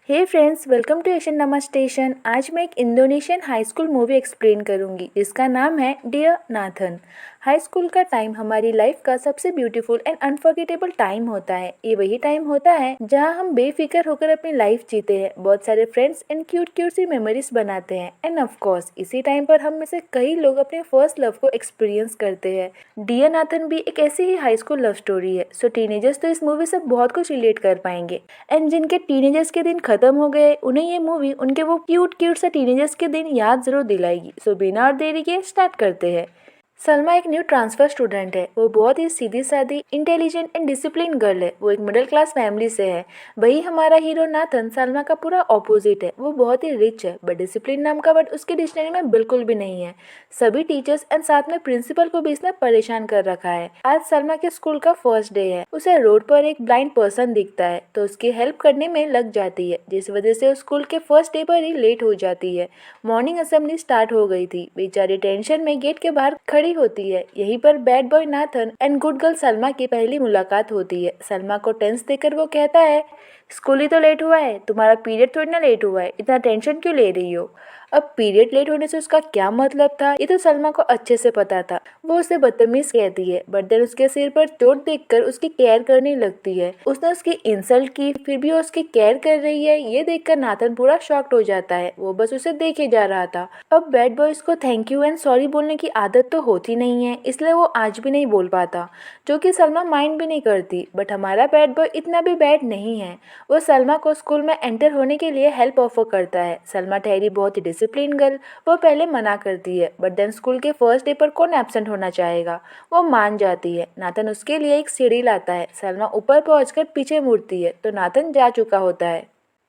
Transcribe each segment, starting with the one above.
Hey friends, welcome to Asian nama station. आज मैं एक Indonesian high school movie explain करूंगी जिसका नाम है डियर नाथन। हाई स्कूल का टाइम हमारी लाइफ का सबसे ब्यूटीफुल एंड अनफॉरगेटेबल टाइम होता है। ये वही टाइम होता है जहां हम बेफिक्र होकर अपनी लाइफ जीते हैं, बहुत सारे फ्रेंड्स एंड क्यूट क्यूट सी मेमोरीज बनाते हैं एंड ऑफ कोर्स इसी टाइम पर हम में से कई लोग अपने फर्स्ट लव को एक्सपीरियंस करते हैं। डियर नाथन भी एक ऐसी ही हाई स्कूल लव स्टोरी है। सो टीनेजर्स तो इस मूवी से बहुत कुछ रिलेट कर पाएंगे एंड जिनके टीनेजर्स के दिन खत्म हो गए उन्हें ये मूवी उनके वो क्यूट क्यूट सा टीनेजर्स के दिन याद जरूर दिलाएगी। सो बिना और देरी के स्टार्ट करते हैं। सलमा एक न्यू ट्रांसफर स्टूडेंट है। वो बहुत ही सीधी सादी, इंटेलिजेंट एंड डिसिप्लिन गर्ल है। वो एक मिडिल क्लास फैमिली से है। वही हमारा हीरो नाथन सलमा का पूरा ऑपोजिट है। वो बहुत ही रिच है बट डिसिप्लिन नाम का वर्ड उसके डिक्शनरी में बिल्कुल भी नहीं है। सभी टीचर्स एंड साथ में प्रिंसिपल को भी इसने परेशान कर रखा है। आज सलमा के स्कूल का फर्स्ट डे है। उसे रोड पर एक ब्लाइंड पर्सन दिखता है तो उसकी हेल्प करने में लग जाती है, जिस वजह से वो स्कूल के फर्स्ट डे पर ही लेट हो जाती है। मॉर्निंग असेंबली स्टार्ट हो गई थी। बेचारी टेंशन में गेट के बाहर खड़ी होती है। यहीं पर bad boy Nathan and good girl Salma की पहली मुलाकात होती है। सलमा को टेंस देकर वो कहता है, स्कूल ही तो लेट हुआ है, तुम्हारा पीरियड थोड़ी ना लेट हुआ है, इतना टेंशन क्यों ले रही हो। अब पीरियड लेट होने से उसका क्या मतलब था ये तो सलमा को अच्छे से पता था। वो उसे बदतमीज कहती है बट देन उसके सिर पर चोट देखकर उसकी केयर करने लगती है। उसने उसकी इंसल्ट की फिर भी वो उसकी केयर कर रही है। ये देखकर नाथन पूरा शॉक्ड हो जाता है। वो बस उसे देखे जा रहा था। अब बैड बॉय को थैंक यू एंड सॉरी बोलने की आदत तो होती नहीं है, इसलिए वो आज भी नहीं बोल पाता, जो कि सलमा माइंड भी नहीं करती। बट हमारा बैड बॉय इतना भी बैड नहीं है। वो सलमा को स्कूल में एंटर होने के लिए हेल्प ऑफर करता है। सलमा ठहरी बहुत ही डिसिप्लिन गर्ल। वो पहले मना करती है बट देन स्कूल के फर्स्ट डे पर कौन एब्सेंट होना चाहेगा। वो मान जाती है। नाथन उसके लिए एक सीढ़ी लाता है। सलमा ऊपर पहुंचकर पीछे मुड़ती है तो नाथन जा चुका होता है।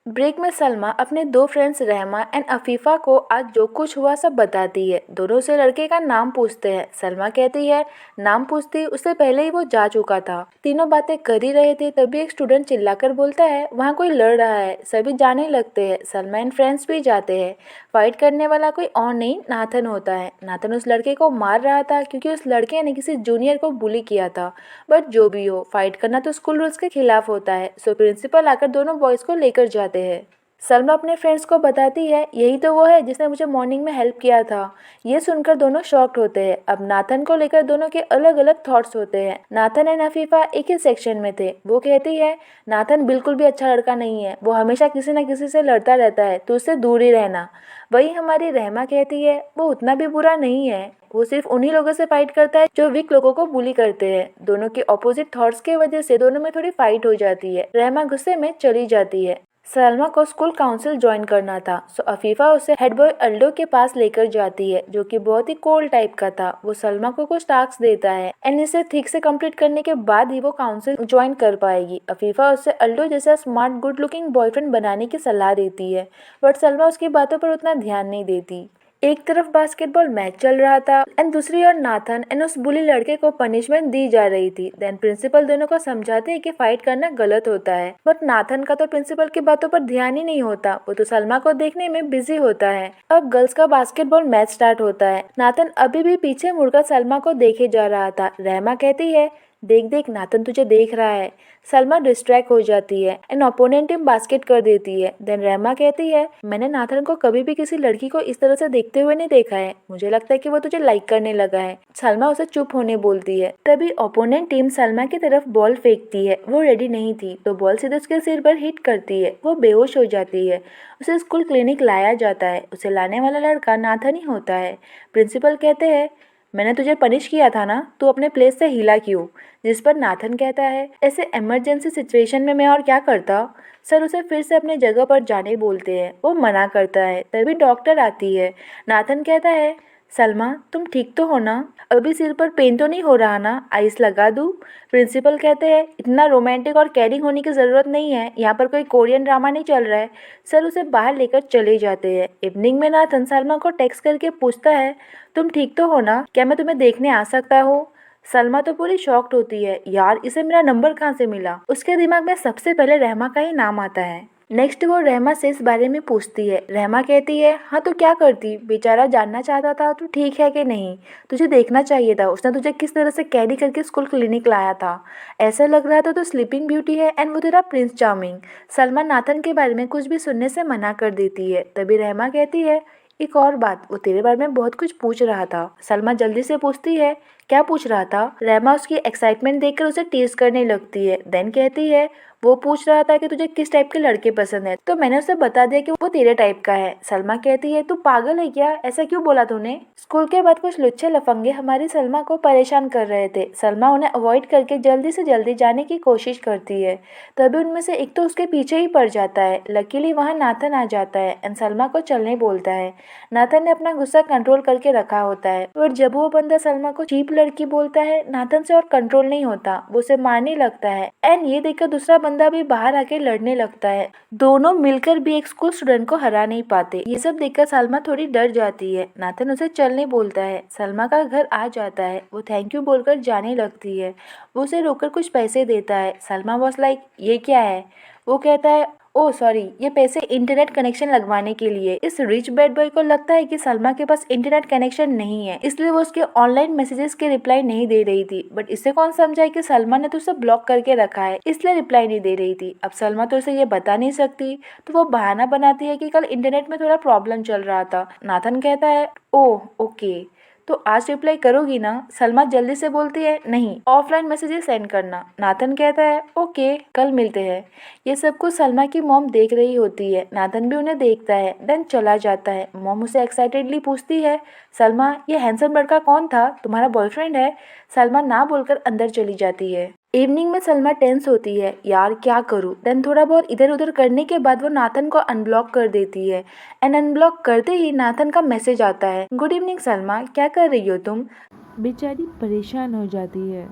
ब्रेक में सलमा अपने दो फ्रेंड्स रहमा एंड अफीफा को आज जो कुछ हुआ सब बताती है। दोनों से लड़के का नाम पूछते हैं। सलमा कहती है, नाम पूछती उससे पहले ही वो जा चुका था। तीनों बातें कर ही रहे थे तभी एक स्टूडेंट चिल्लाकर बोलता है, वहाँ कोई लड़ रहा है। सभी जाने लगते हैं। सलमा एंड फ्रेंड्स भी जाते हैं। फाइट करने वाला कोई और नहीं नाथन होता है। नाथन उस लड़के को मार रहा था क्योंकि उस लड़के ने किसी जूनियर को बुली किया था। बट जो भी हो, फाइट करना तो स्कूल रूल्स के खिलाफ होता है। सो प्रिंसिपल आकर दोनों बॉयज को लेकर जाते हैं। सलमा अपने फ्रेंड्स को बताती है, यही तो वो है जिसने मुझे मॉर्निंग में हेल्प किया था। ये सुनकर दोनों शॉक्ड होते हैं। अब नाथन को लेकर दोनों के अलग अलग थॉट्स होते हैं। नाथन एंड अफीफा एक ही सेक्शन में थे। वो कहती है, नाथन बिल्कुल भी अच्छा लड़का नहीं है, वो हमेशा किसी न किसी से लड़ता रहता है, तो उससे दूर ही रहना। वही हमारी रहमा कहती है, वो उतना भी बुरा नहीं है, वो सिर्फ उन्हीं लोगों से फाइट करता है जो वीक लोगों को बुली करते हैं। दोनों के ऑपोजिट थॉट्स के वजह से दोनों में थोड़ी फाइट हो जाती है। रहमा गुस्से में चली जाती है। सलमा को स्कूल काउंसिल ज्वाइन करना था, सो अफीफा उसे हेड बॉय अल्डो के पास लेकर जाती है, जो कि बहुत ही कोल्ड टाइप का था। वो सलमा को कुछ टास्क देता है एंड इसे ठीक से कंप्लीट करने के बाद ही वो काउंसिल ज्वाइन कर पाएगी। अफीफा उसे अल्डो जैसा स्मार्ट गुड लुकिंग बॉयफ्रेंड बनाने की सलाह देती है बट सलमा उसकी बातों पर उतना ध्यान नहीं देती। एक तरफ बास्केटबॉल मैच चल रहा था एंड दूसरी ओर नाथन एंड उस बुली लड़के को पनिशमेंट दी जा रही थी। देन प्रिंसिपल दोनों को समझाते हैं कि फाइट करना गलत होता है बट नाथन का तो प्रिंसिपल की बातों पर ध्यान ही नहीं होता। वो तो सलमा को देखने में बिजी होता है। अब गर्ल्स का बास्केटबॉल मैच स्टार्ट होता है। नाथन अभी भी पीछे मुड़कर सलमा को देखे जा रहा था। रहमा कहती है, देख देख नाथन तुझे देख रहा है। सलमा डिस्ट्रैक्ट हो जाती है एंड ओपोनेंट टीम बास्केट कर देती है। देन रहमा कहती है, मैंने नाथन को कभी भी किसी लड़की को इस तरह से देखते हुए नहीं देखा है, मुझे लगता है कि वो तुझे लाइक करने लगा है। सलमा उसे चुप होने बोलती है। तभी ओपोनेंट टीम सलमा की तरफ बॉल फेंकती है। वो रेडी नहीं थी तो बॉल सीधे उसके सिर पर हिट करती है। वो बेहोश हो जाती है। उसे स्कूल क्लिनिक लाया जाता है। उसे लाने वाला लड़का नाथन ही होता है। प्रिंसिपल कहते हैं, मैंने तुझे पनिश किया था ना, तू अपने प्लेस से हिला क्यों। जिस पर नाथन कहता है, ऐसे इमरजेंसी सिचुएशन में मैं और क्या करता। सर उसे फिर से अपने जगह पर जाने बोलते हैं। वो मना करता है। तभी डॉक्टर आती है। नाथन कहता है, सलमा तुम ठीक तो हो ना, अभी सिर पर पेन तो नहीं हो रहा ना, आइस लगा दूँ। प्रिंसिपल कहते हैं, इतना रोमांटिक और केयरिंग होने की ज़रूरत नहीं है, यहाँ पर कोई कोरियन ड्रामा नहीं चल रहा है। सर उसे बाहर लेकर चले जाते हैं। इवनिंग में नाथन सलमा को टेक्स्ट करके पूछता है, तुम ठीक तो हो ना, क्या मैं तुम्हें देखने आ सकता हूँ। सलमा तो पूरी शॉक्ड होती है, यार इसे मेरा नंबर कहाँ से मिला। उसके दिमाग में सबसे पहले रहमा का ही नाम आता है। नेक्स्ट वो रहमा से इस बारे में पूछती है। रहमा कहती है, हाँ तो क्या करती, बेचारा जानना चाहता था तू ठीक है कि नहीं, तुझे देखना चाहिए था, उसने तुझे किस तरह से कैरी करके स्कूल क्लिनिक लाया था, ऐसा लग रहा था तो स्लीपिंग ब्यूटी है एंड वो तेरा प्रिंस चार्मिंग। सलमा नाथन के बारे में कुछ भी सुनने से मना कर देती है। तभी रहमा कहती है, एक और बात, वो तेरे बारे में बहुत कुछ पूछ रहा था। सलमा जल्दी से पूछती है, क्या पूछ रहा था। रहमा उसकी एक्साइटमेंट देखकर उसे टीज करने लगती है। देन कहती है, वो पूछ रहा था कि तुझे किस टाइप के लड़के पसंद है, तो मैंने उसे बता दिया कि वो तेरे टाइप का है। सलमा कहती है, तू पागल है क्या, ऐसा क्यों बोला तूने। स्कूल के बाद कुछ लुच्चे लफंगे हमारी सलमा को परेशान कर रहे थे। सलमा उन्हें अवॉइड करके जल्दी से जल्दी जाने की कोशिश करती है। तभी उनमें से एक तो उसके पीछे ही पड़ जाता है। लकीली वहाँ नाथन आ जाता है एंड सलमा को चलने बोलता है। नाथन ने अपना गुस्सा कंट्रोल करके रखा होता है, और जब वो बंदा सलमा को चीप लड़की बोलता है, नाथन से और कंट्रोल नहीं होता, वो उसे मारने लगता है। एंड ये देखकर दूसरा बंदा भी बाहर आके लड़ने लगता है। दोनों मिलकर भी एक स्कूल स्टूडेंट को हरा नहीं पाते। ये सब देखकर सलमा थोड़ी डर जाती है। नाथन उसे चलने बोलता है। सलमा का घर आ जाता है। वो थैंक यू बोलकर जाने लगती है। वो उसे रोककर कुछ पैसे देता है। सलमा वाज लाइक, ये क्या है। वो कहता है, ओह सॉरी, ये पैसे इंटरनेट कनेक्शन लगवाने के लिए। इस रिच बैड बॉय को लगता है कि सलमा के पास इंटरनेट कनेक्शन नहीं है, इसलिए वो उसके ऑनलाइन मैसेजेस के रिप्लाई नहीं दे रही थी। बट इसे कौन समझाए कि सलमा ने तो उसे ब्लॉक करके रखा है, इसलिए रिप्लाई नहीं दे रही थी। अब सलमा तो उसे ये बता नहीं सकती, तो वो बहाना बनाती है कि कल इंटरनेट में थोड़ा प्रॉब्लम चल रहा था। नाथन कहता है, ओह ओके, तो आज रिप्लाई करोगी ना। सलमा जल्दी से बोलती है, नहीं, ऑफलाइन मैसेजेस सेंड करना। नाथन कहता है, ओके, कल मिलते हैं। ये सब कुछ सलमा की मॉम देख रही होती है। नाथन भी उन्हें देखता है, देन चला जाता है। मॉम उसे एक्साइटेडली पूछती है, सलमा, ये हैंडसम लड़का कौन था, तुम्हारा बॉयफ्रेंड है। सलमा ना बोलकर अंदर चली जाती है। इवनिंग में सलमा टेंस होती है, यार क्या करूँ। देन थोड़ा बहुत इधर उधर करने के बाद वो नाथन को अनब्लॉक कर देती है। एंड अनब्लॉक करते ही नाथन का मैसेज आता है, गुड इवनिंग सलमा, क्या कर रही हो तुम। बेचारी परेशान हो जाती है।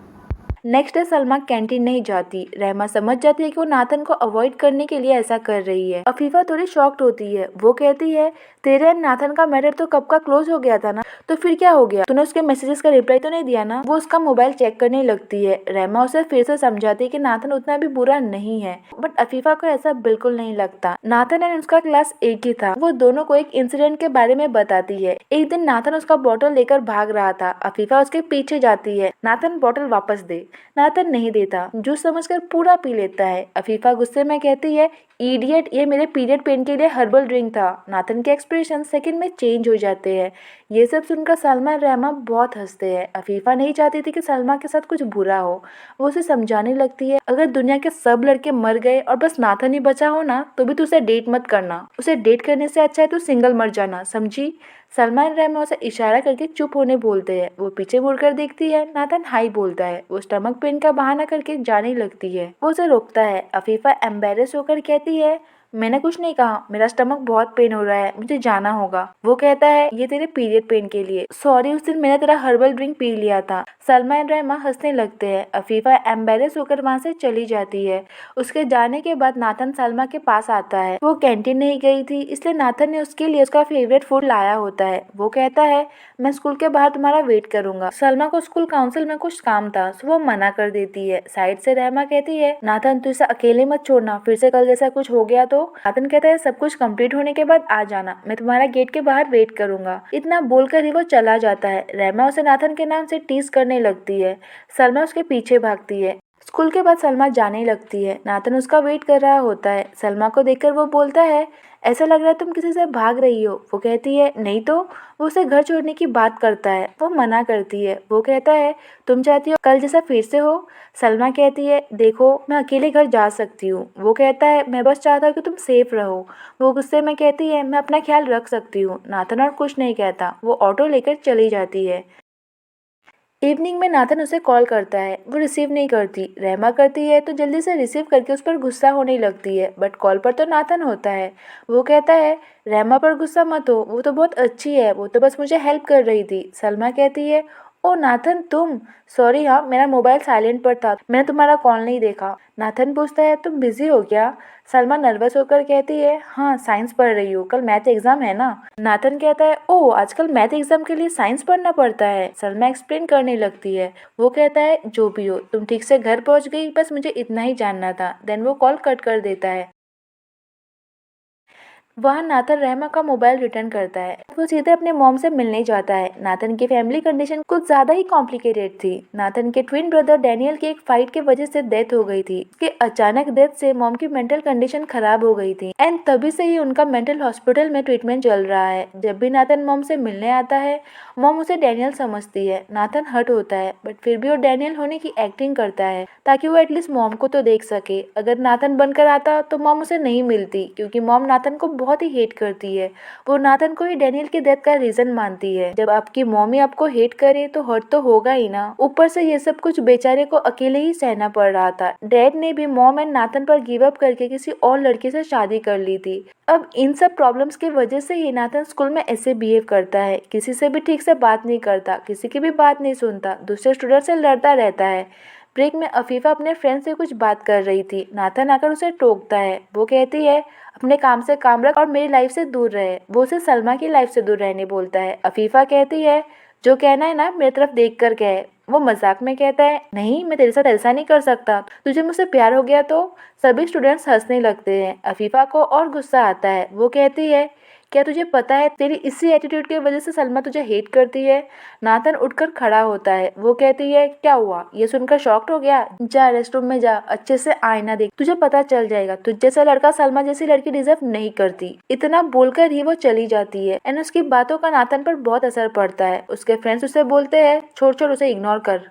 नेक्स्ट डे सलमा कैंटीन नहीं जाती। रहमा समझ जाती है कि वो नाथन को अवॉइड करने के लिए ऐसा कर रही है। अफीफा थोड़ी शॉक्ड होती है। वो कहती है, तेरे एंड नाथन का मैटर तो कब का क्लोज हो गया था ना, तो फिर क्या हो गया, तूने उसके मैसेजेस का रिप्लाई तो नहीं दिया ना। वो उसका मोबाइल चेक करने लगती है। रहमा उसे फिर से समझाती है कि नाथन उतना भी बुरा नहीं है, बट अफीफा को ऐसा बिल्कुल नहीं लगता। नाथन एंड उसका क्लास एक ही था। वो दोनों को एक इंसिडेंट के बारे में बताती है। एक दिन नाथन उसका बॉटल लेकर भाग रहा था। अफीफा उसके पीछे जाती है। नाथन, बॉटल वापस दे। नाथन नहीं देता, जूस समझकर पूरा पी लेता है। अफीफा गुस्से में कहती है, इडियट, ये मेरे पीरियड पेन के लिए हर्बल ड्रिंक था। नाथन के एक्सप्रेशन सेकंड में चेंज हो जाते हैं। ये सब सुनकर सलमा और रहमा बहुत हंसते हैं। अफीफा नहीं चाहती थी कि सलमा के साथ कुछ बुरा हो। वो उसे समझाने लगती है, अगर दुनिया के सब लड़के मर गए और बस नाथन ही बचा हो ना, तो भी तू उसे डेट मत करना। उसे डेट करने से अच्छा है तू सिंगल मर जाना, समझी। सलमान रहमा उसे इशारा करके चुप होने बोलते हैं। वो पीछे मुड़कर देखती है। नाथन हाई बोलता है। वो स्टमक पेन का बहाना करके जाने लगती है। वो उसे रोकता है। अफीफा एम्बेरस होकर कहती है, मैंने कुछ नहीं कहा, मेरा स्टमक बहुत पेन हो रहा है, मुझे जाना होगा। वो कहता है, ये तेरे पीरियड पेन के लिए, सॉरी, उस दिन मैंने तेरा हर्बल ड्रिंक पी लिया था। सलमा एंड रहमा हंसने लगते हैं। अफीफा एम्बेरस होकर वहाँ से चली जाती है। उसके जाने के बाद नाथन सलमा के पास आता है। वो कैंटीन नहीं गई थी, इसलिए नाथन ने उसके लिए उसका फेवरेट फूड लाया होता है। वो कहता है, मैं स्कूल के बाहर तुम्हारा वेट करूंगा। सलमा को स्कूल काउंसिल में कुछ काम था, सो वो मना कर देती है। साइड से रहमा कहती है, नाथन तू इसे अकेले मत छोड़ना, फिर से कल जैसा कुछ हो गया तो। नाथन कहता है, सब कुछ कंप्लीट होने के बाद आ जाना, मैं तुम्हारा गेट के बाहर वेट करूंगा। इतना बोलकर ही वो चला जाता है। रहमा उसे नाथन के नाम से टीज करने लगती है। सलमा उसके पीछे भागती है। स्कूल के बाद सलमा जाने लगती है। नाथन उसका वेट कर रहा होता है। सलमा को देखकर वो बोलता है, ऐसा लग रहा है तुम किसी से भाग रही हो। वो कहती है, नहीं तो। वो उसे घर छोड़ने की बात करता है। वो मना करती है। वो कहता है, तुम चाहती हो कल जैसा फिर से हो। सलमा कहती है, देखो, मैं अकेले घर जा सकती हूँ। वो कहता है, मैं बस चाहता हूँ कि तुम सेफ रहो। वो गुस्से में कहती है, मैं अपना ख्याल रख सकती हूँ। नाथन और कुछ नहीं कहता। वो ऑटो लेकर चली जाती है। इवनिंग में नाथन उसे कॉल करता है। वो रिसीव नहीं करती। रहमा करती है तो जल्दी से रिसीव करके उस पर गुस्सा होने लगती है, बट कॉल पर तो नाथन होता है। वो कहता है, रहमा पर गुस्सा मत हो, वो तो बहुत अच्छी है, वो तो बस मुझे हेल्प कर रही थी। सलमा कहती है, ओ नाथन तुम, सॉरी, हाँ मेरा मोबाइल साइलेंट पर था, मैंने तुम्हारा कॉल नहीं देखा। नाथन पूछता है, तुम बिजी हो क्या। सलमा नर्वस होकर कहती है, हाँ साइंस पढ़ रही हूँ, कल मैथ एग्जाम है ना। नाथन कहता है, ओ आजकल मैथ एग्जाम के लिए साइंस पढ़ना पड़ता है। सलमा एक्सप्लेन करने लगती है। वो कहता है, जो भी हो, तुम ठीक से घर पहुंच गई, बस मुझे इतना ही जानना था। देन वो कॉल कट कर देता है। वहाँ नाथन रहमा का मोबाइल रिटर्न करता है। वो सीधे अपने मॉम से मिलने जाता है। नाथन की फैमिली कंडीशन कुछ ज्यादा ही कॉम्प्लिकेटेड थी। नाथन के ट्विन ब्रदर डैनियल की एक फाइट की वजह से डेथ हो गई थी। उसके अचानक डेथ से मॉम की मेंटल कंडीशन खराब हो गई थी एंड तभी से ही उनका मेंटल हॉस्पिटल में ट्रीटमेंट चल रहा है। जब भी नाथन मॉम से मिलने आता है, मॉम उसे डैनियल समझती है। नाथन हर्ट होता है बट फिर भी वो डैनियल होने की एक्टिंग करता है ताकि वो एटलीस्ट मॉम को तो देख सके। अगर नाथन बनकर आता तो मॉम उसे नहीं मिलती क्योंकि मॉम नाथन को बहुत ही हेट करती है। वो नाथन को ही डैनियल की डेथ का रीजन मानती है। जब आपकी मॉम ही आपको हेट करे तो हर्ट तो होगा ही ना। ऊपर से ये सब कुछ बेचारे को अकेले ही सहना पड़ रहा था। डैड ने भी मॉम एंड नाथन पर गिव अप करके किसी और लड़की से शादी कर ली थी। अब इन सब प्रॉब्लम्स की वजह से ही नाथन स्कूल में ऐसे बिहेव करता है। किसी से भी ठीक से बात नहीं करता, किसी की भी बात नहीं सुनता, दूसरे स्टूडेंट से लड़ता रहता है। ब्रेक में अफीफा अपने फ्रेंड से कुछ बात कर रही थी। नाथन आकर उसे टोकता है। वो कहती है अपने काम से काम रख और मेरी लाइफ से दूर रहे। वो उसे सलमा की लाइफ से दूर रहने बोलता है। अफीफा कहती है जो कहना है ना मेरी तरफ देख कर कहे। वो मजाक में कहता है नहीं, मैं तेरे साथ ऐसा नहीं कर सकता, तुझे मुझसे प्यार हो गया तो। सभी स्टूडेंट्स हंसने लगते हैं। अफीफा को और गुस्सा आता है। वो कहती है क्या तुझे पता है तेरी इसी एटीट्यूड की वजह से सलमा तुझे हेट करती है। नाथन उठकर खड़ा होता है। वो कहती है क्या हुआ, ये सुनकर शॉक्ड हो गया? जा रेस्टरूम में जा, अच्छे से आईना देख, तुझे पता चल जाएगा तुझ जैसा लड़का सलमा जैसी लड़की डिजर्व नहीं करती। इतना बोलकर ही वो चली जाती है एंड उसकी बातों का नाथन पर बहुत असर पड़ता है। उसके फ्रेंड्स उसे बोलते हैं छोड़ छोड़, उसे इग्नोर कर।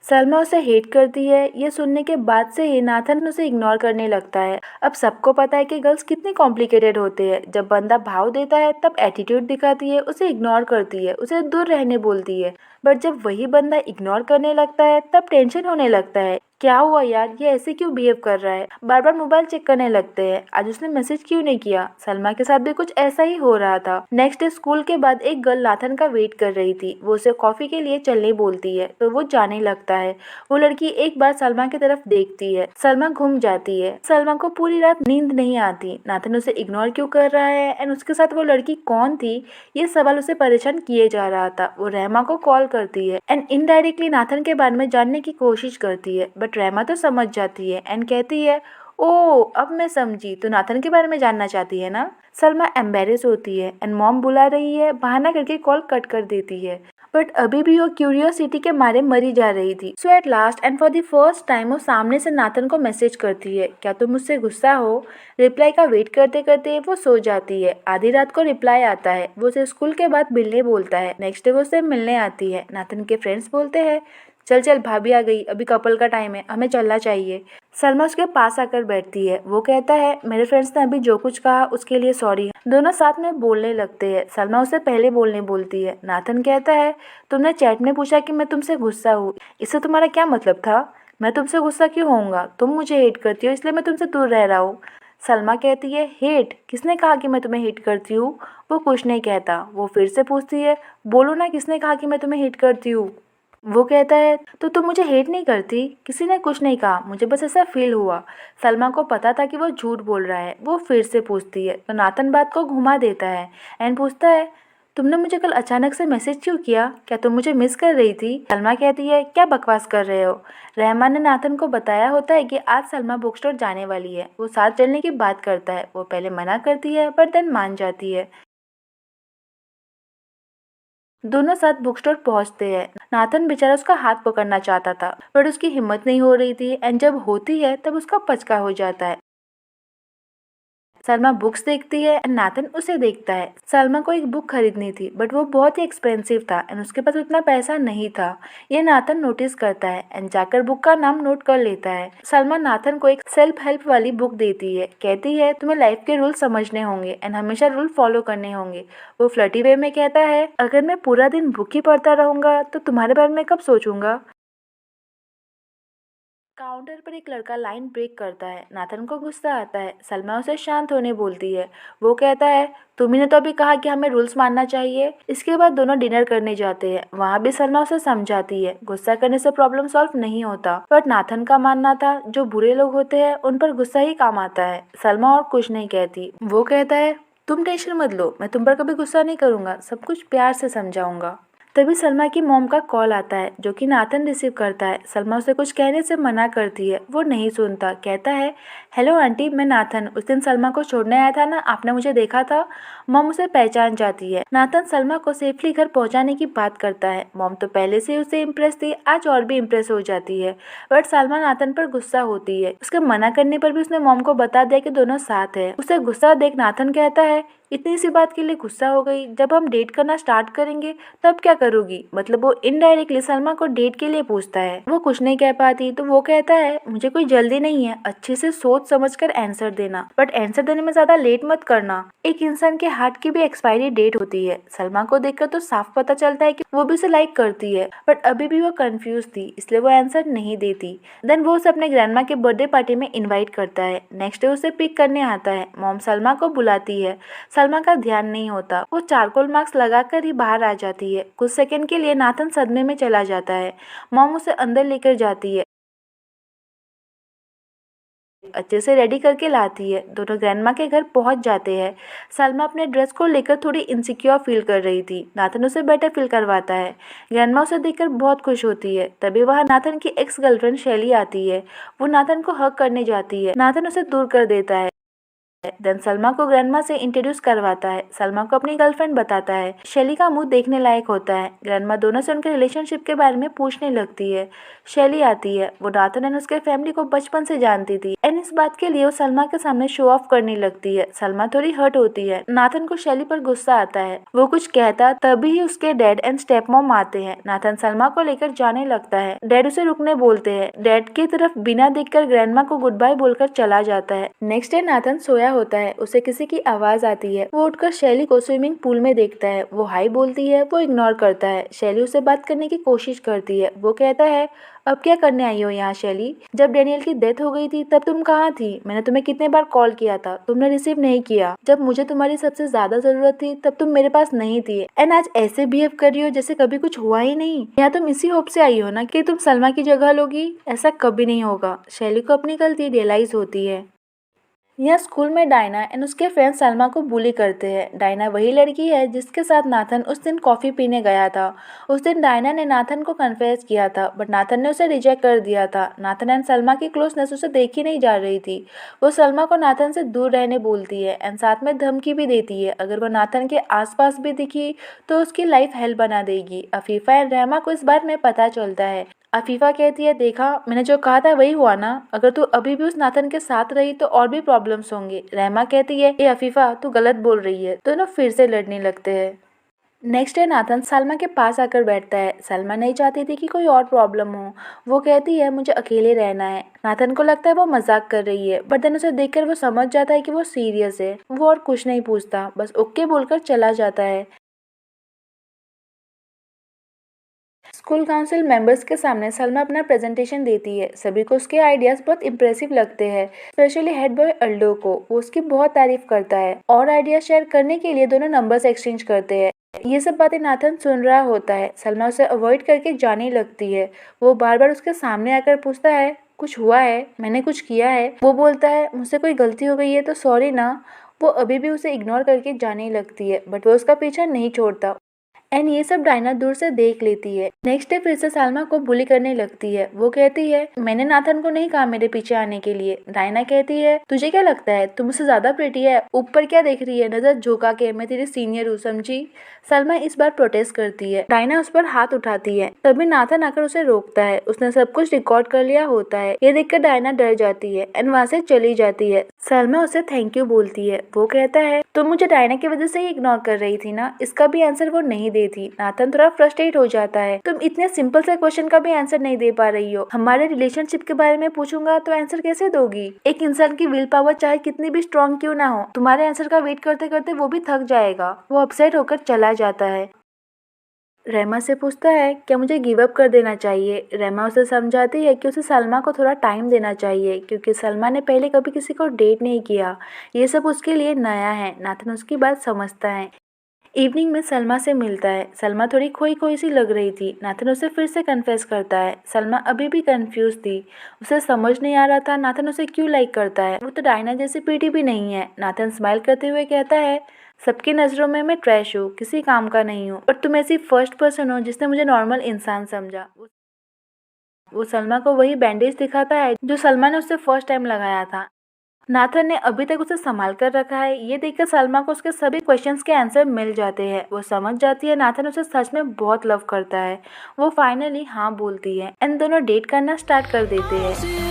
सलमा उसे हेट करती है। ये सुनने के बाद से ही नाथन उसे इग्नोर करने लगता है। अब सबको पता है कि गर्ल्स कितनी कॉम्प्लिकेटेड होते हैं। जब बंदा भाव देता है तब एटीट्यूड दिखाती है, उसे इग्नोर करती है, उसे दूर रहने बोलती है। बट जब वही बंदा इग्नोर करने लगता है तब टेंशन होने लगता है। क्या हुआ यार, ये ऐसे क्यों बिहेव कर रहा है? बार बार मोबाइल चेक करने लगते हैं। आज उसने मैसेज क्यों नहीं किया? सलमा के साथ भी कुछ ऐसा ही हो रहा था। नेक्स्ट डे स्कूल के बाद एक गर्ल नाथन का वेट कर रही थी। वो उसे कॉफी के लिए चलने बोलती है तो वो जाने लगता है। वो लड़की एक बार सलमा की तरफ देखती है। सलमा घूम जाती है। सलमा को पूरी रात नींद नहीं आती। नाथन उसे इग्नोर क्यों कर रहा है एंड उसके साथ वो लड़की कौन थी, ये सवाल उसे परेशान किए जा रहा था। वो रहमा को कॉल करती है एंड इनडायरेक्टली नाथन के बारे में जानने की कोशिश करती है। बट रहमा तो समझ जाती है एंड कहती है ओ अब मैं समझी, तो नाथन के बारे में जानना चाहती है ना। सलमा एम्बेरेस होती है एंड मॉम बुला रही है, बहाना करके कॉल कट कर देती है। बट अभी भी वो क्यूरियोसिटी के मारे मरी जा रही थी। So at last and for the first time वो सामने से नाथन को मैसेज करती है क्या तुम मुझसे गुस्सा हो। रिप्लाई का वेट करते करते वो सो जाती है। आधी रात को रिप्लाई आता है। वो उसे स्कूल के बाद मिलने बोलता है। नेक्स्ट डे वो उसे मिलने आती है। नाथन के फ्रेंड्स बोलते हैं चल चल भाभी आ गई, अभी कपल का टाइम है, हमें चलना चाहिए। सलमा उसके पास आकर बैठती है। वो कहता है मेरे फ्रेंड्स ने अभी जो कुछ कहा उसके लिए सॉरी। दोनों साथ में बोलने लगते हैं। सलमा उसे पहले बोलने बोलती है। नाथन कहता है तुमने चैट में पूछा कि मैं तुमसे गुस्सा हूँ, इससे तुम्हारा क्या मतलब था? मैं तुमसे गुस्सा क्यों होऊंगा? तुम मुझे हेट करती हो इसलिए मैं तुमसे दूर रह रहा हूँ। सलमा कहती है हेट? किसने कहा कि मैं तुम्हें हेट करती हूँ? वो कुछ नहीं कहता। वो फिर से पूछती है बोलो ना, किसने कहा कि मैं तुम्हें हेट करती हूँ? वो कहता है तो तुम मुझे हेट नहीं करती? किसी ने कुछ नहीं कहा, मुझे बस ऐसा फील हुआ। सलमा को पता था कि वो झूठ बोल रहा है। वो फिर से पूछती है तो नाथन बात को घुमा देता है एंड पूछता है तुमने मुझे कल अचानक से मैसेज क्यों किया? क्या तुम मुझे मिस कर रही थी? सलमा कहती है क्या बकवास कर रहे हो। रहमान ने नाथन को बताया होता है कि आज सलमा बुक स्टोर जाने वाली है। वो साथ चलने की बात करता है। वो पहले मना करती है पर देन मान जाती है। दोनों साथ बुक स्टोर पहुंचते हैं। नाथन बेचारा उसका हाथ पकड़ना चाहता था पर उसकी हिम्मत नहीं हो रही थी एंड जब होती है तब उसका पचका हो जाता है। सलमा बुक्स देखती है एंड नाथन उसे देखता है। सलमा को एक बुक खरीदनी थी बट वो बहुत ही एक्सपेंसिव था एंड उसके पास उतना पैसा नहीं था। ये नाथन नोटिस करता है एंड जाकर बुक का नाम नोट कर लेता है। सलमा नाथन को एक सेल्फ हेल्प वाली बुक देती है। कहती है तुम्हें लाइफ के रूल समझने होंगे एंड हमेशा रूल फॉलो करने होंगे। वो फ्लर्टी वे में कहता है अगर मैं पूरा दिन बुक ही पढ़ता रहूंगा तो तुम्हारे बारे में कब सोचूंगा। काउंटर पर एक लड़का लाइन ब्रेक करता है। नाथन को गुस्सा आता है। सलमा उसे शांत होने बोलती है। वो कहता है तुम्ही ने तो अभी कहा कि हमें रूल्स मानना चाहिए। इसके बाद दोनों डिनर करने जाते हैं। वहाँ भी सलमा उसे समझाती है गुस्सा करने से प्रॉब्लम सॉल्व नहीं होता। बट नाथन का मानना था जो बुरे लोग होते हैं उन पर गुस्सा ही काम आता है। सलमा और कुछ नहीं कहती। वो कहता है तुम टेंशन मत लो, मैं तुम पर कभी गुस्सा नहीं करूंगा, सब कुछ प्यार से समझाऊंगा। तभी सलमा की मॉम का कॉल आता है जो कि नाथन रिसीव करता है। सलमा उसे कुछ कहने से मना करती है, वो नहीं सुनता। कहता है, हेलो आंटी, मैं नाथन, उस दिन सलमा को छोड़ने आया था ना, आपने मुझे देखा था। मॉम उसे पहचान जाती है। नाथन सलमा को सेफली घर पहुंचाने की बात करता है। मॉम तो पहले से उससे इम्प्रेस थी, आज और भी इम्प्रेस हो जाती है। बट सलमा नाथन पर गुस्सा होती है। उसके मना करने पर भी उसने मॉम को बता दिया कि दोनों साथ है। उसे गुस्सा देख नाथन कहता है, इतनी सी बात के लिए गुस्सा हो गई, जब हम डेट करना स्टार्ट करेंगे तब क्या करोगी। मतलब वो इनडायरेक्टली सलमा को डेट के लिए पूछता है। वो कुछ नहीं कह पाती तो वो कहता है, मुझे कोई जल्दी नहीं है, अच्छे से सोच समझ कर आंसर देना, बट आंसर देने में ज्यादा लेट मत करना। एक इंसान के हार्ट की भी एक्सपायरी डेट होती है। सलमा को देखकर तो साफ पता चलता है कि वो भी उसे लाइक करती है, बट अभी भी वो कंफ्यूज थी, इसलिए वो आंसर नहीं देती। देन वो उसे अपने ग्रैंडमा के बर्थडे पार्टी में इन्वाइट करता है। नेक्स्ट डे उसे पिक करने आता है। मॉम सलमा को बुलाती है। सलमा का ध्यान नहीं होता, वो चारकोल मास्क लगाकर ही बाहर आ जाती है। कुछ सेकंड के लिए नाथन सदमे में चला जाता है। मॉम उसे अंदर लेकर जाती है, अच्छे से रेडी करके लाती है। दोनों ग्रैंडमा के घर पहुंच जाते हैं। सलमा अपने ड्रेस को लेकर थोड़ी इनसिक्योर फील कर रही थी। नाथन उसे बेटर फील करवाता है। ग्रैंडमा उसे देखकर बहुत खुश होती है। तभी वहां नाथन की एक्स गर्लफ्रेंड शैली आती है। वो नाथन को हग करने जाती है। नाथन उसे दूर कर देता है। देन सलमा को ग्रैंडमा से इंट्रोड्यूस करवाता है। सलमा को अपनी गर्लफ्रेंड बताता है। शैली का मुंह देखने लायक होता है। ग्रैंडमा दोनों से उनके रिलेशनशिप के बारे में पूछने लगती है। शैली आती है। वो नाथन एंड उसके फैमिली को बचपन से जानती थी एंड इस बात के लिए वो सलमा के सामने शो ऑफ करने लगती है। सलमा थोड़ी हर्ट होती है। नाथन को शैली पर गुस्सा आता है। वो कुछ कहता तभी ही उसके डैड एंड स्टेप मॉम आते हैं। नाथन सलमा को लेकर जाने लगता है। डैड उसे रुकने बोलते हैं। डैड की तरफ बिना देखकर ग्रैंडमा को गुड बाय बोलकर चला जाता है। नेक्स्ट डे नाथन सोया होता है। उसे किसी की आवाज आती है। वो उठकर शैली को स्विमिंग पूल में देखता है। वो हाई बोलती है, वो इग्नोर करता है। शैली उससे बात करने की कोशिश करती है। वो कहता है, अब क्या करने आई हो यहाँ शैली? जब डैनियल की डेथ हो गई थी तब तुम कहाँ थी? मैंने तुम्हें कितने बार कॉल किया था, तुमने रिसीव नहीं किया। जब मुझे तुम्हारी सबसे ज्यादा जरूरत थी तब तुम मेरे पास नहीं थी एंड आज ऐसे बिहेव कर रही हो जैसे कभी कुछ हुआ ही नहीं। या तुम इसी होप से आई हो ना कि तुम सलमा की जगह लोगी? ऐसा कभी नहीं होगा। शैली को अपनी गलती रियलाइज होती है। यहाँ स्कूल में डायना एंड उसके फ्रेंड सलमा को बुली करते हैं। डायना वही लड़की है जिसके साथ नाथन उस दिन कॉफी पीने गया था। उस दिन डायना ने नाथन को कन्फेस किया था, बट नाथन ने उसे रिजेक्ट कर दिया था। नाथन एंड सलमा की क्लोजनेस उसे देखी नहीं जा रही थी। वो सलमा को नाथन से दूर रहने बोलती है एंड साथ में धमकी भी देती है, अगर वो नाथन के आसपास भी दिखी तो उसकी लाइफ हेल बना देगी। अफीफा एंड रहमा को इस बारे में पता चलता है। अफीफा कहती है, देखा मैंने जो कहा था वही हुआ ना, अगर तू अभी भी उस नाथन के साथ रही तो और भी प्रॉब्लम्स होंगे। रहमा कहती है, ए अफीफा तू गलत बोल रही है। दोनों फिर से लड़ने लगते हैं। नेक्स्ट डे नाथन सलमा के पास आकर बैठता है। सलमा नहीं चाहती थी कि कोई और प्रॉब्लम हो। वो कहती है, मुझे अकेले रहना है। नाथन को लगता है वो मजाक कर रही है, बट देन उसे देखकर वो समझ जाता है कि वो सीरियस है। वो और कुछ नहीं पूछता, बस ओके बोलकर चला जाता है। स्कूल काउंसिल मेंबर्स के सामने सलमा अपना प्रेजेंटेशन देती है। सभी को उसके आइडियाज बहुत इम्प्रेसिव लगते हैं, स्पेशली हेड बॉय अल्डो को। वो उसकी बहुत तारीफ करता है और आइडिया शेयर करने के लिए दोनों नंबर्स एक्सचेंज करते हैं। ये सब बातें नाथन सुन रहा होता है। सलमा उसे अवॉइड करके जाने लगती है। वो बार बार उसके सामने आकर पूछता है, कुछ हुआ है? मैंने कुछ किया है? वो बोलता है, मुझसे कोई गलती हो गई है तो सॉरी ना। वो अभी भी उसे इग्नोर करके जाने लगती है, बट वो उसका पीछा नहीं छोड़ता एंड ये सब डायना दूर से देख लेती है। नेक्स्ट डे फिर से सलमा को बुली करने लगती है। वो कहती है, मैंने नाथन को नहीं कहा मेरे पीछे आने के लिए। डायना कहती है, तुझे क्या लगता है तुम मुझसे ज्यादा प्रेटी है? ऊपर क्या देख रही है नजर झोंका के? मैं तेरी सीनियर हूँ, समझी? सलमा इस बार प्रोटेस्ट करती है। डायना उस पर हाथ उठाती है। तभी नाथन आकर उसे रोकता है। उसने सब कुछ रिकॉर्ड कर लिया होता है। ये देखकर डायना डर जाती है एंड वहाँ से चली जाती है। सलमा उसे थैंक यू बोलती है। वो कहता है, तुम मुझे डायना की वजह से ही इग्नोर कर रही थी ना? इसका भी आंसर वो नहीं देती। नाथन थोड़ा फ्रस्ट्रेट हो जाता है। तुम इतने सिंपल से क्वेश्चन का भी आंसर नहीं दे पा रही हो। हमारे रिलेशनशिप के बारे में पूछूंगा तो आंसर कैसे दोगी? एक इंसान की विल पावर चाहे कितनी भी स्ट्रांग क्यों ना हो, तुम्हारे आंसर का वेट करते करते वो भी थक जाएगा। वो अपसेट होकर चला जाता है। रहमा से पूछता है, क्या मुझे गिव अप कर देना चाहिए? रहमा उसे समझाती है कि उसे सलमा को थोड़ा टाइम देना चाहिए, क्योंकि सलमा ने पहले कभी किसी को डेट नहीं किया। ये सब उसके लिए नया है। नाथन उसकी बात समझता है। इवनिंग में सलमा से मिलता है। सलमा थोड़ी खोई खोई सी लग रही थी। नाथन उसे फिर से कन्फेस करता है। सलमा अभी भी कंफ्यूज थी। उसे समझ नहीं आ रहा था नाथन उसे क्यों लाइक करता है। वो तो डायना जैसी प्रीटी भी नहीं है। नाथन स्माइल करते हुए कहता है, सबकी नज़रों में मैं ट्रैश हूँ, किसी काम का नहीं हूँ, और तुम ऐसी फर्स्ट पर्सन हो जिसने मुझे नॉर्मल इंसान समझा। वो सलमा को वही बैंडेज दिखाता है जो सलमा ने उससे फर्स्ट टाइम लगाया था। नाथन ने अभी तक उसे संभाल कर रखा है। ये देखकर सलमा को उसके सभी क्वेश्चंस के आंसर मिल जाते हैं। वो समझ जाती है नाथन उसे सच में बहुत लव करता है। वो फाइनली हाँ बोलती है एंड दोनों डेट करना स्टार्ट कर देते हैं।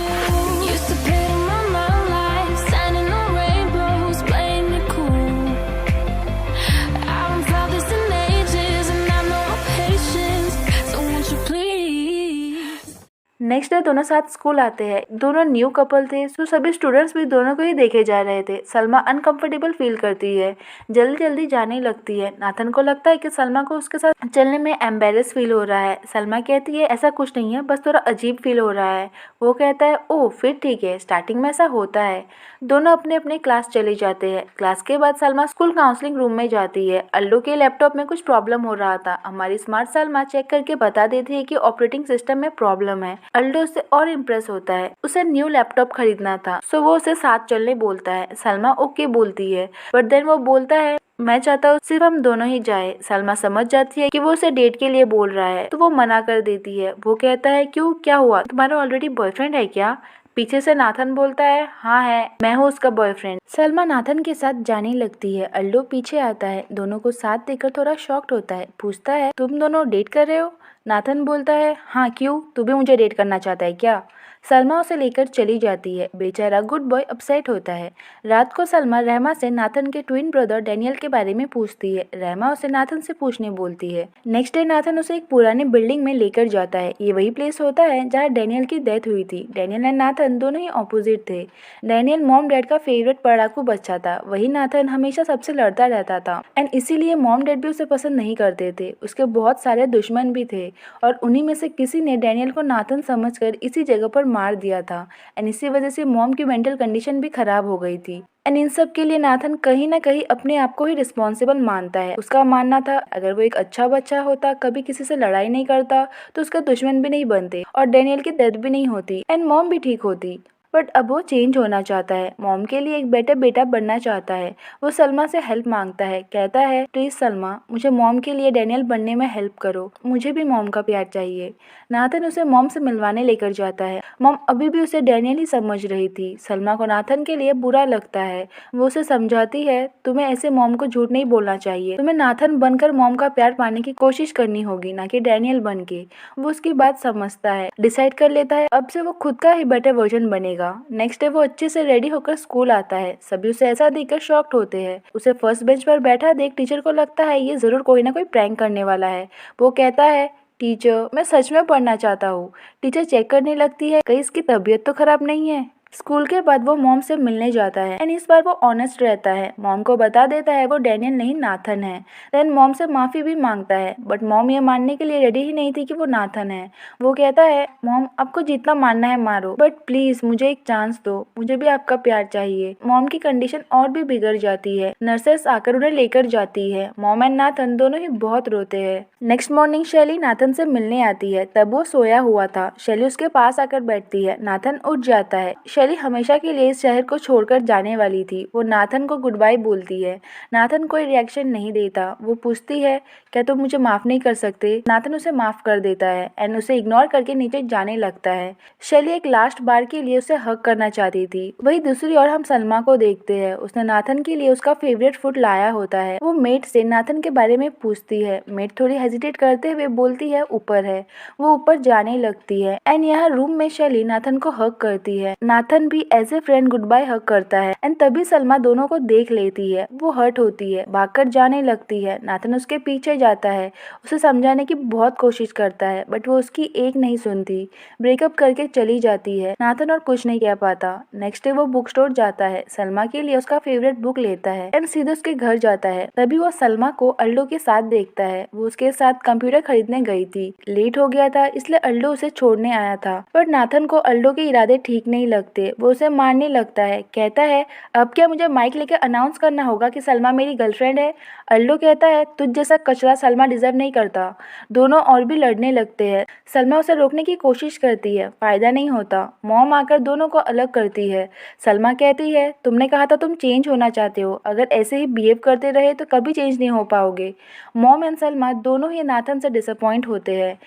नेक्स्ट डे दोनों साथ स्कूल आते हैं। दोनों न्यू कपल थे, तो सभी स्टूडेंट्स भी दोनों को ही देखे जा रहे थे। सलमा अनकंफर्टेबल फील करती है, जल्दी जल्दी जाने लगती है। नाथन को लगता है कि सलमा को उसके साथ चलने में एम्बेरस फील हो रहा है। सलमा कहती है ऐसा कुछ नहीं है, बस थोड़ा अजीब फील हो रहा है। वो कहता है ओह फिर ठीक है, स्टार्टिंग में ऐसा होता है। दोनों अपने अपने क्लास चले जाते हैं। क्लास के बाद सलमा स्कूल काउंसलिंग रूम में जाती है। अल्लू के लैपटॉप में कुछ प्रॉब्लम हो रहा था। हमारी स्मार्ट सलमा चेक करके बता देती है कि ऑपरेटिंग सिस्टम में प्रॉब्लम है। अल्डो उससे और इम्प्रेस होता है। उसे न्यू लैपटॉप खरीदना था, सो वो उसे साथ चलने बोलता है। सलमा ओके बोलती है, बट देन वो बोलता है मैं चाहता हूँ सिर्फ हम दोनों ही जाए। सलमा समझ जाती है कि वो उसे डेट के लिए बोल रहा है, तो वो मना कर देती है। वो कहता है क्यों, क्या हुआ, तुम्हारा ऑलरेडी बॉयफ्रेंड है क्या? पीछे से नाथन बोलता है हाँ है, मैं हूँ उसका बॉयफ्रेंड। सलमा नाथन के साथ जाने लगती है। अल्डो पीछे आता है। दोनों को साथ देखकर थोड़ा शॉक्ड होता है। पूछता है तुम दोनों डेट कर रहे हो? नाथन बोलता है हाँ क्यों, तू भी मुझे डेट करना चाहता है क्या? सलमा उसे लेकर चली जाती है। बेचारा गुड बॉय अपसेट होता है। रात को सलमा रहमा से नाथन के ट्विन ब्रदर डैनियल के बारे में पूछती है। रहमा उसे नाथन से पूछने बोलती है। नेक्स्ट डे नाथन उसे एक पुरानी बिल्डिंग में लेकर जाता है। ये वही प्लेस होता है जहाँ डैनियल की डेथ हुई थी। डैनियल एंड नाथन दोनों ही ऑपोजिट थे। डैनियल मॉम डैड का फेवरेट पढ़ाकू बच्चा था, वही नाथन हमेशा सबसे लड़ता रहता था एंड इसीलिए मॉम डैड भी उसे पसंद नहीं करते थे। उसके बहुत सारे दुश्मन भी थे और उन्हीं में से किसी ने डैनियल को नाथन समझकर इसी जगह पर मार दिया था एंड इसी वजह से मॉम की मेंटल कंडीशन भी खराब हो गई थी। एंड इन सब के लिए नाथन कहीं ना कहीं अपने आप को ही रिस्पॉन्सिबल मानता है। उसका मानना था अगर वो एक अच्छा बच्चा होता, कभी किसी से लड़ाई नहीं करता, तो उसका दुश्मन भी नहीं बनते और डैनियल की डेथ भी नहीं होती एंड मॉम भी ठीक होती। बट अब वो चेंज होना चाहता है। मॉम के लिए एक बेटर बेटा बनना चाहता है। वो सलमा से हेल्प मांगता है। कहता है प्लीज सलमा, मुझे मॉम के लिए डैनियल बनने में हेल्प करो, मुझे भी मॉम का प्यार चाहिए। नाथन उसे मॉम से मिलवाने लेकर जाता है। मॉम अभी भी उसे डैनियल ही समझ रही थी। सलमा को नाथन के लिए बुरा लगता है। वो उसे समझाती है तुम्हें ऐसे मॉम को झूठ नहीं बोलना चाहिए, तुम्हें नाथन बनकर मॉम का प्यार पाने की कोशिश करनी होगी, ना कि डैनियल बन के। वो उसकी बात समझता है, डिसाइड कर लेता है अब से वो खुद का ही बेटर वर्जन बनेगा। नेक्स्ट डे वो अच्छे से रेडी होकर स्कूल आता है। सभी उसे ऐसा देखकर शॉक्ड होते हैं। उसे फर्स्ट बेंच पर बैठा देख टीचर को लगता है ये जरूर कोई ना कोई प्रैंक करने वाला है। वो कहता है टीचर मैं सच में पढ़ना चाहता हूँ। टीचर चेक करने लगती है कहीं इसकी तबीयत तो खराब नहीं है। स्कूल के बाद वो मॉम से मिलने जाता है एंड इस बार वो ऑनेस्ट रहता है। मॉम को बता देता है वो डैनियल नहीं नाथन है। देन मॉम से माफ़ी भी मांगता है, बट मॉम ये मानने के लिए रेडी ही नहीं थी कि वो नाथन है। वो कहता है मॉम आपको जितना मानना है मारो, बट प्लीज मुझे एक चांस दो, मुझे भी आपका प्यार चाहिए। मॉम की कंडीशन और भी बिगड़ जाती है। नर्सेस आकर उन्हें लेकर जाती है। मॉम एंड नाथन दोनों ही बहुत रोते हैं। नेक्स्ट मॉर्निंग शैली नाथन से मिलने आती है। तब वो सोया हुआ था। शैली उसके पास आकर बैठती है। नाथन उठ जाता है। शैली हमेशा के लिए इस शहर को छोड़कर जाने वाली थी। वो नाथन को गुड बाय बोलती है। नाथन कोई रिएक्शन नहीं देता। वो पूछती है क्या तुम मुझे माफ नहीं कर सकते? नाथन उसे माफ कर देता है एंड उसे इग्नोर करके नीचे जाने लगता है। शैली एक लास्ट बार के लिए उसे हग करना चाहती थी। वही दूसरी ओर हम सलमा को देखते हैं। उसने नाथन के लिए उसका फेवरेट फूड लाया होता है। वो मेट से नाथन के बारे में पूछती है। मेट थोड़ी हेजिटेट करते हुए बोलती है ऊपर है। वो ऊपर जाने लगती है एंड यहाँ रूम में शैली नाथन को हग करती है। नाथन भी as a friend goodbye hug करता है एंड तभी सलमा दोनों को देख लेती है। वो हर्ट होती है, भागकर जाने लगती है। नाथन उसके पीछे जाता है, उसे समझाने की बहुत कोशिश करता है, बट वो उसकी एक नहीं सुनती। ब्रेकअप करके चली जाती है। नाथन और कुछ नहीं कह पाता। नेक्स्ट डे वो बुक स्टोर जाता है। सलमा के लिए उसका फेवरेट बुक लेता है एंड सीधे उसके घर जाता है। तभी वो सलमा को अल्डो के साथ देखता है। वो उसके साथ कंप्यूटर खरीदने गई थी। लेट हो गया था इसलिए अल्डो उसे छोड़ने आया था, बट नाथन को अल्डो के इरादे ठीक नहीं लगते लगते हैं। वो उसे मारने लगता है, कहता है अब क्या मुझे माइक लेकर अनाउंस करना होगा कि सलमा मेरी गर्लफ्रेंड है। अल्डो कहता है तुझ जैसा कचरा सलमा डिजर्व नहीं करता। दोनों और भी लड़ने लगते हैं। सलमा उसे रोकने की कोशिश करती है, फायदा नहीं होता। मॉम आकर दोनों को अलग करती है। सलमा कहती है तुमने कहा था तुम चेंज होना चाहते हो, अगर ऐसे ही बिहेव करते रहे तो कभी चेंज नहीं हो पाओगे। मॉम एंड सलमा दोनों ही नाथन से डिसअपॉइंट होते हैं।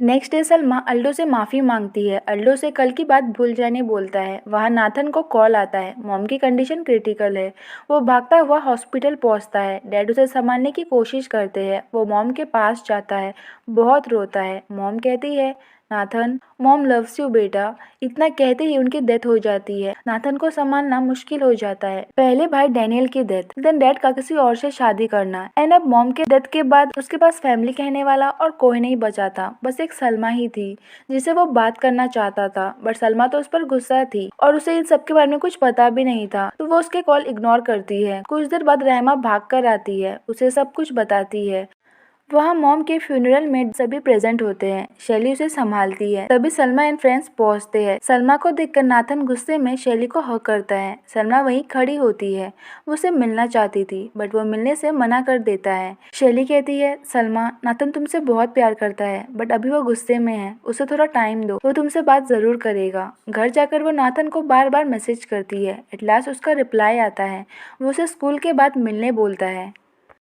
नेक्स्ट डे सलमा अल्डो से माफ़ी मांगती है। अल्डो से कल की बात भूल जाने बोलता है। वहाँ नाथन को कॉल आता है, मॉम की कंडीशन क्रिटिकल है। वो भागता हुआ हॉस्पिटल पहुँचता है। डैड उसे संभालने की कोशिश करते हैं। वो मॉम के पास जाता है, बहुत रोता है। मॉम कहती है नाथन मॉम लव्स यू बेटा। इतना कहते ही उनकी डेथ हो जाती है। नाथन को संभालना मुश्किल हो जाता है। पहले भाई डैनियल की डेथ, देन डैड का किसी और से शादी करना, एंड अब मॉम के डेथ के बाद उसके पास फैमिली कहने वाला और कोई नहीं बचा था। बस एक सलमा ही थी जिसे वो बात करना चाहता था, बट सलमा तो उस पर गुस्सा थी और उसे इन सब के बारे में कुछ पता भी नहीं था, तो वो उसके कॉल इग्नोर करती है। कुछ देर बाद रहमा भाग कर आती है, उसे सब कुछ बताती है। वहाँ मॉम के फ्यूनरल में सभी प्रेजेंट होते हैं। शैली उसे संभालती है। तभी सलमा एंड फ्रेंड्स पहुँचते हैं। सलमा को देखकर नाथन गुस्से में शैली को हक करता है। सलमा वहीं खड़ी होती है। वो उसे मिलना चाहती थी, बट वो मिलने से मना कर देता है। शैली कहती है सलमा नाथन तुमसे बहुत प्यार करता है, बट अभी वो गुस्से में है, उसे थोड़ा टाइम दो, वो तुमसे बात जरूर करेगा। घर जाकर वो नाथन को बार बार मैसेज करती है। एट लास्ट उसका रिप्लाई आता है। वो उसे स्कूल के बाद मिलने बोलता है।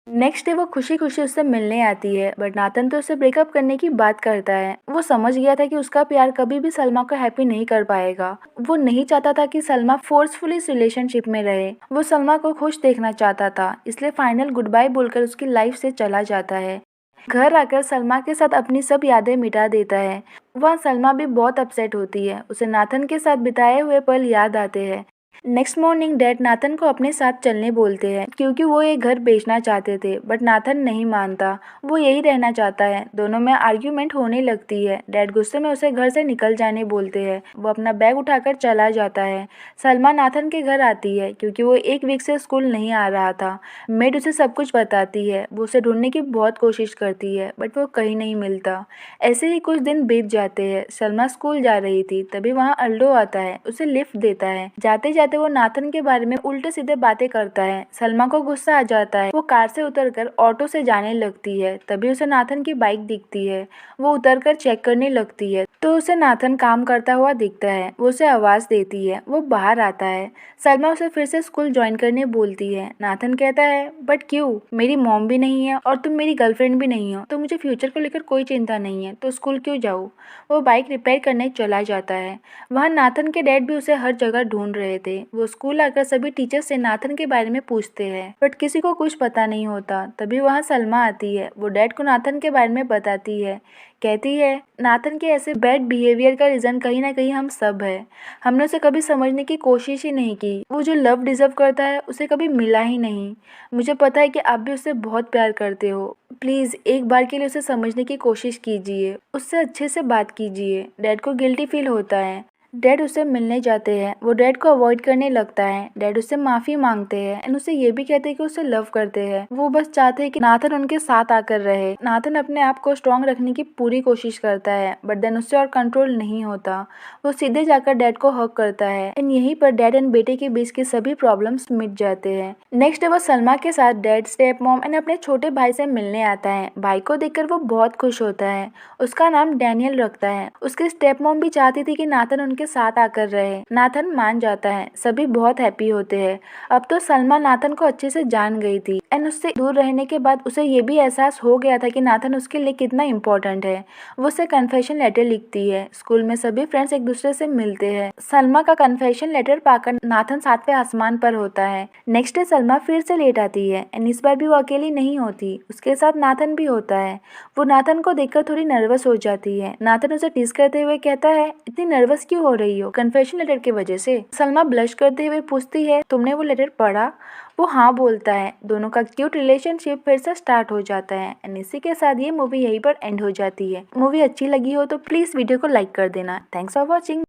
नेक्स्ट डे वो खुशी खुशी उससे मिलने आती है, बट नाथन तो उससे ब्रेकअप करने की बात करता है। वो समझ गया था कि उसका प्यार कभी भी सलमा को हैप्पी नहीं कर पाएगा। वो नहीं चाहता था कि सलमा फोर्सफुली इस रिलेशनशिप में रहे। वो सलमा को खुश देखना चाहता था, इसलिए फाइनल गुड बाय बोलकर उसकी लाइफ से चला जाता है। घर आकर सलमा के साथ अपनी सब यादें मिटा देता है। वहाँ सलमा भी बहुत अपसेट होती है। उसे नाथन के साथ बिताए हुए पल याद आते हैं। नेक्स्ट मॉर्निंग डैड नाथन को अपने साथ चलने बोलते हैं, क्योंकि वो एक घर बेचना चाहते थे, बट नाथन नहीं मानता। वो यही रहना चाहता है। दोनों में आर्ग्यूमेंट होने लगती है। डैड गुस्से में उसे घर से निकल जाने बोलते हैं। वो अपना बैग उठाकर चला जाता है। सलमा नाथन के घर आती है, क्योंकि वो एक वीक से स्कूल नहीं आ रहा था। मेड उसे सब कुछ बताती है। वो उसे ढूंढने की बहुत कोशिश करती है, बट वो कहीं नहीं मिलता। ऐसे ही कुछ दिन बीत जाते हैं। सलमा स्कूल जा रही थी, तभी वहाँ अल्डो आता है, उसे लिफ्ट देता है। जाते जाते वो नाथन के बारे में उल्टे सीधे बातें करता है। सलमा को गुस्सा आ जाता है। वो कार से उतरकर ऑटो से जाने लगती है। तभी उसे नाथन की बाइक दिखती है। वो उतरकर चेक करने लगती है, तो उसे नाथन काम करता हुआ दिखता है। वो उसे आवाज देती है। वो बाहर आता है। सलमा उसे फिर से स्कूल ज्वाइन करने बोलती है। नाथन कहता है बट क्यों, मेरी मॉम भी नहीं है और तुम मेरी गर्लफ्रेंड भी नहीं हो, तो मुझे फ्यूचर को लेकर कोई चिंता नहीं है, तो स्कूल क्यों जाऊँ। वो बाइक रिपेयर करने चला जाता है। वहाँ नाथन के डैड भी उसे हर जगह ढूंढ रहे थे। वो स्कूल आकर सभी टीचर से नाथन के बारे में पूछते हैं, बट किसी को कुछ पता नहीं होता। तभी वहाँ सलमा आती है। वो डैड को नाथन के बारे में बताती है। कहती है नाथन के ऐसे बैड बिहेवियर का रीज़न कहीं ना कहीं हम सब है। हमने उसे कभी समझने की कोशिश ही नहीं की। वो जो लव डिजर्व करता है उसे कभी मिला ही नहीं। मुझे पता है कि आप भी उससे बहुत प्यार करते हो। प्लीज़ एक बार के लिए उसे समझने की कोशिश कीजिए, उससे अच्छे से बात कीजिए। डैड को गिल्टी फील होता है। डैड उससे मिलने जाते हैं। वो डैड को अवॉइड करने लगता है। डैड उससे माफ़ी मांगते हैं एंड उसे ये भी कहते हैं कि उसे लव करते हैं। वो बस चाहते हैं कि नाथन उनके साथ आकर रहे। नाथन अपने आप को स्ट्रॉन्ग रखने की पूरी कोशिश करता है, बट देन उससे और कंट्रोल नहीं होता। वो सीधे जाकर डैड को हक करता है एंड यहीं पर डैड एंड बेटे के बीच के सभी प्रॉब्लम्स मिट जाते हैं। नेक्स्ट डे वो सलमा के साथ डैड, स्टेप मॉम एंड अपने छोटे भाई से मिलने आता है। भाई को देखकर वो बहुत खुश होता है। उसका नाम डैनियल रखता है। उसकी स्टेप मॉम भी चाहती थी कि नाथन के साथ आकर रहे। नाथन मान जाता है। सभी बहुत हैप्पी होते हैं। अब तो सलमा नाथन को अच्छे से जान गई थी एंड उससे दूर रहने के बाद उसे ये भी एहसास हो गया था कि नाथन उसके लिए कितना इम्पोर्टेंट है। वो उसे कन्फेशन लेटर लिखती है। स्कूल में सभी फ्रेंड्स एक दूसरे से मिलते हैं। सलमा का कन्फेशन लेटर पाकर नाथन 7वें आसमान पर होता है। नेक्स्ट डे सलमा फिर से लेट आती है एंड इस बार भी वो अकेली नहीं होती, उसके साथ नाथन भी होता है। वो नाथन को देखकर थोड़ी नर्वस हो जाती है। नाथन उसे टीज करते हुए कहता है इतनी नर्वस क्यों हो रही हो, कन्फेशन लेटर की वजह से। सलमा ब्लश करते हुए पूछती है तुमने वो लेटर पढ़ा। वो हाँ बोलता है। दोनों का क्यूट रिलेशनशिप फिर से स्टार्ट हो जाता है एंड इसी के साथ ये मूवी यहीं पर एंड हो जाती है। मूवी अच्छी लगी हो तो प्लीज वीडियो को लाइक कर देना। Thanks for watching.